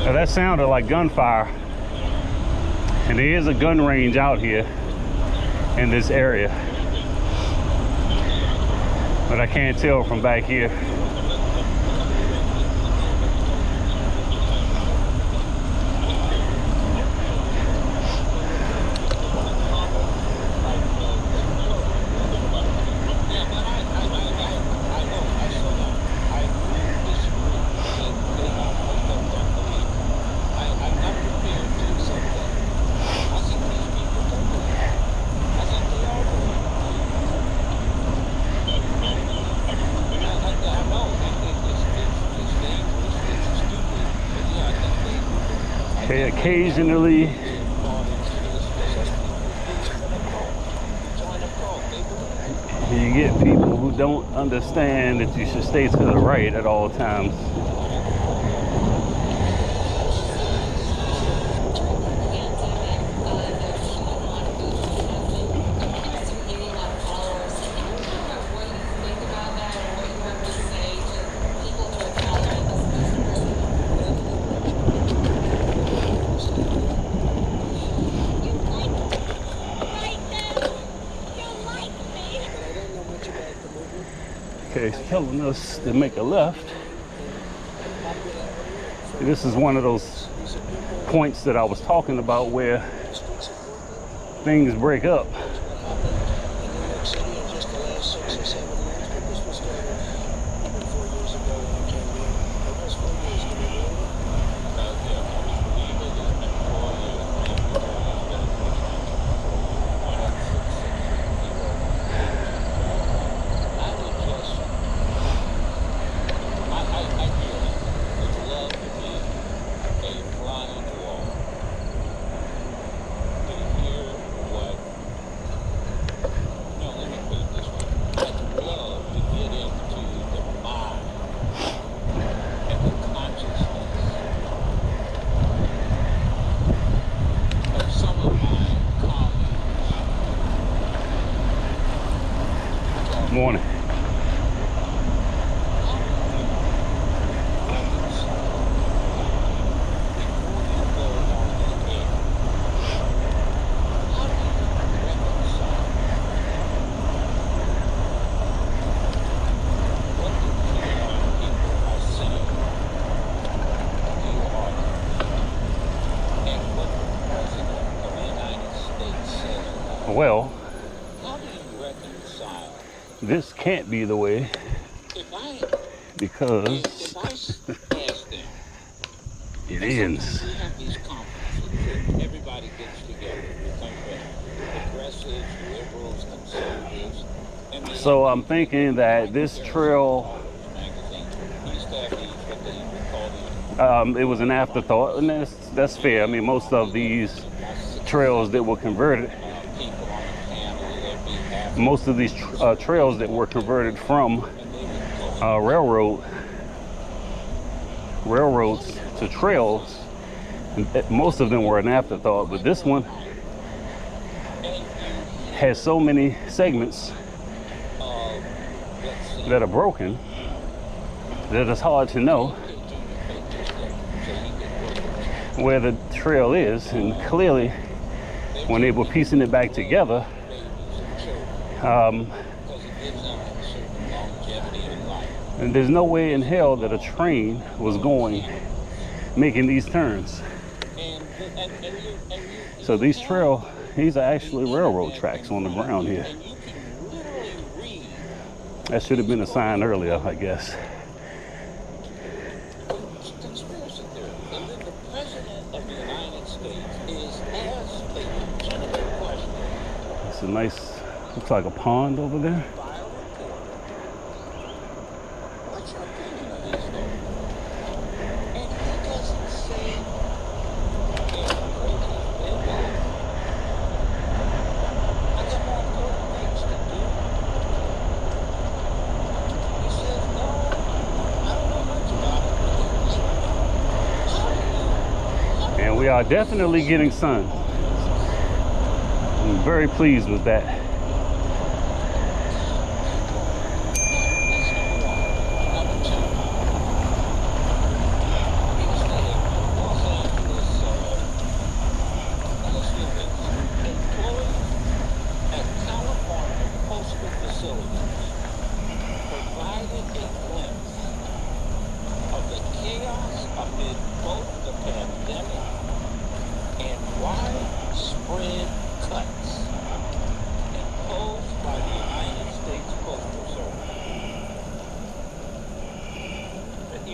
Now that sounded like gunfire. And there is a gun range out here in this area, but I can't tell from back here. Okay, occasionally you get people who don't understand that you should stay to the right at all times. Okay, it's telling us to make a left. This is one of those points that I was talking about where things break up. Morning. Well, this can't be the way because it ends. Everybody gets together. Progressives, liberals, conservatives. So I'm thinking that this trail, it was an afterthought, and that's fair. I mean, most of these trails that were converted, trails that were converted from railroads to trails, most of them were an afterthought, but this one has so many segments that are broken that it's hard to know where the trail is. And clearly, when they were piecing it back together, and there's no way in hell that a train was making these turns. So these are actually railroad tracks on the ground here. That should have been a sign earlier, I guess. It's a nice, looks like a pond over there. We are definitely getting sun. I'm very pleased with that.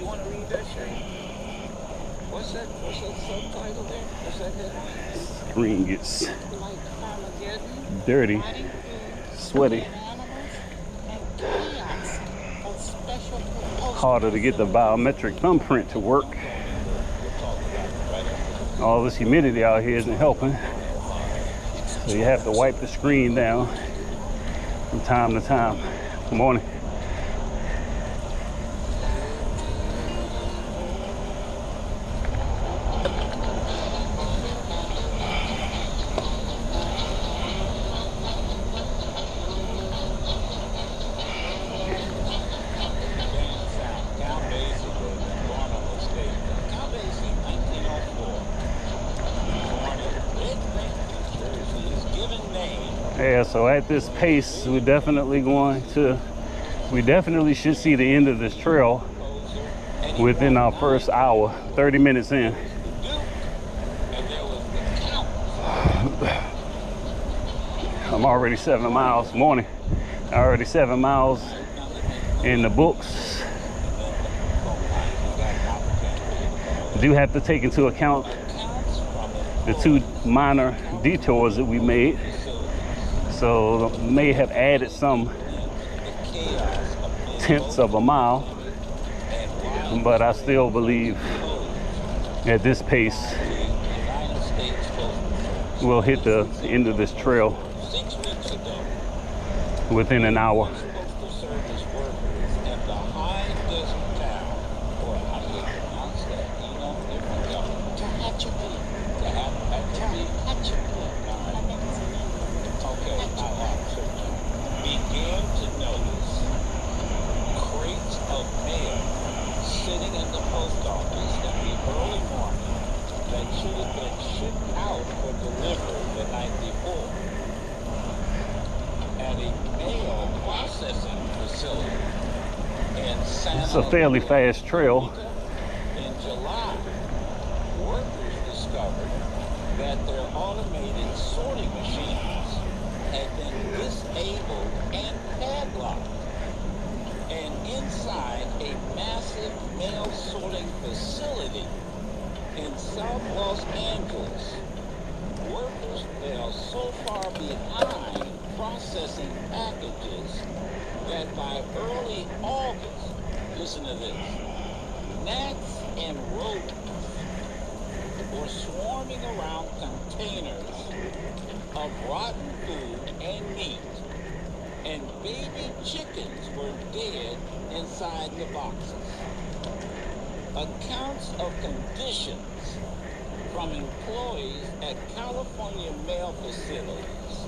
You want to read that, Shay? What's that subtitle there? What's that headline? Screen gets Like Armageddon, dirty, rotting food, sweaty. and animals, and chaos of special propulsion Harder to get the biometric thumbprint to work. All this humidity out here isn't helping. So you have to wipe the screen down from time to time. Good morning. Yeah, so at this pace, we definitely should see the end of this trail within our first hour, 30 minutes in. I'm already 7 miles, morning, already 7 miles in the books. Do have to take into account the 2 minor detours that we made. So may have added some tenths of a mile, but I still believe at this pace we'll hit the end of this trail within an hour. It's a fairly fast trail. In July, workers discovered that their automated sorting machines had been disabled and padlocked. And inside a massive mail sorting facility in South Los Angeles, workers fell so far behind processing packages that by early August, listen to this, gnats and rodents were swarming around containers of rotten food and meat, and baby chickens were dead inside the boxes. Accounts of conditions from employees at California mail facilities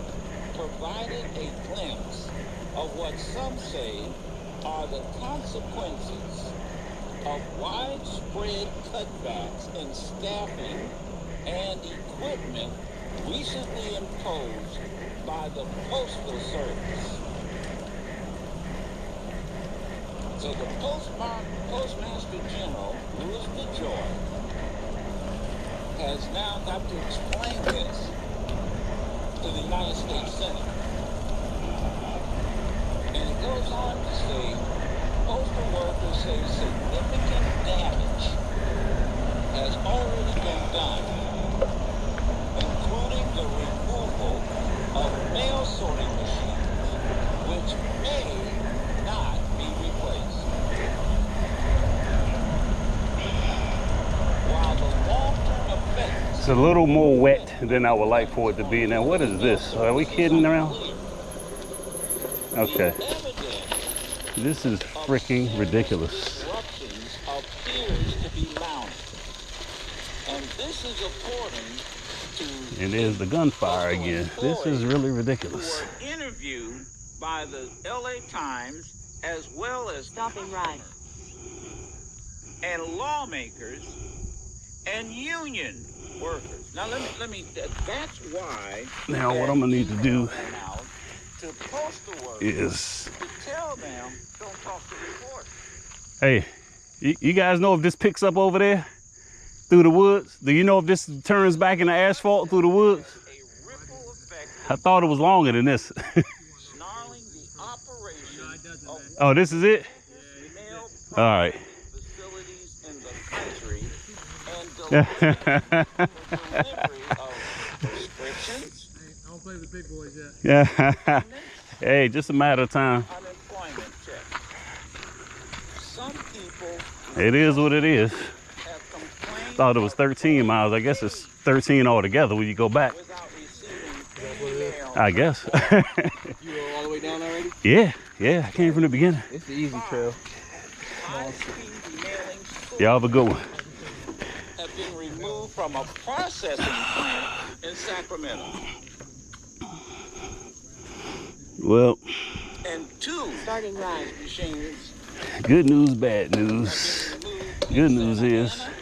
provided a glimpse of what some say are the consequences of widespread cutbacks in staffing and equipment recently imposed by the Postal Service. So the Postmaster General, Louis DeJoy, has now got to explain this to the United States Senate. And it goes on to say, postal workers say significant damage has already been done, including the removal of mail sorting machines, which may not be replaced. While the long-term effects... It's a little more wet than I would like for it to be. Now, what is this? Are we kidding around? Okay. This is freaking ridiculous. Appears to be mounted. And this is according to... And there's the gunfire again. This is really ridiculous. Who were interviewed by the LA Times as well as Stopping right. and lawmakers and union workers. Now let me that's why Now what I'm gonna need to do to postal workers is to tell them don't talk to reporters. Hey, you guys know if this picks up over there through the woods? Do you know if this turns back into asphalt through the woods? A ripple effect. I thought it was longer than this. Snarling the operation of Oh, this is it? mail All right. facility delivery of prescriptions, I don't play with the big boys yet. Yeah. Hey, just a matter of time. unemployment checks. Some people It is what it is. have complained Thought it was 13 miles. I guess it's 13 altogether when you go back. without receiving any mail. I guess. You were all the way down already? Yeah, I came from the beginning. It's the easy trail. High-speed mailing Y'all have a good one. have been removed from a processing plant in Sacramento. Well, And two Starting right. machines good news, bad have news. been removed Good in news Santa is Ana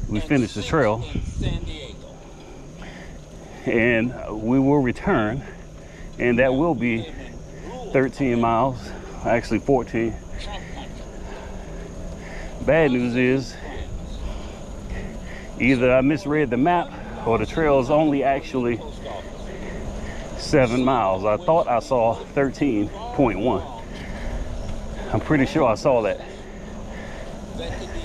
we and finished the 6 trail in San Diego. and we will return, and that will be 13 miles, actually 14. Trump country. Bad news is either I misread the map or the trail is only actually Post office. 7 miles. I thought I saw 13.1. I'm pretty sure I saw that. That could be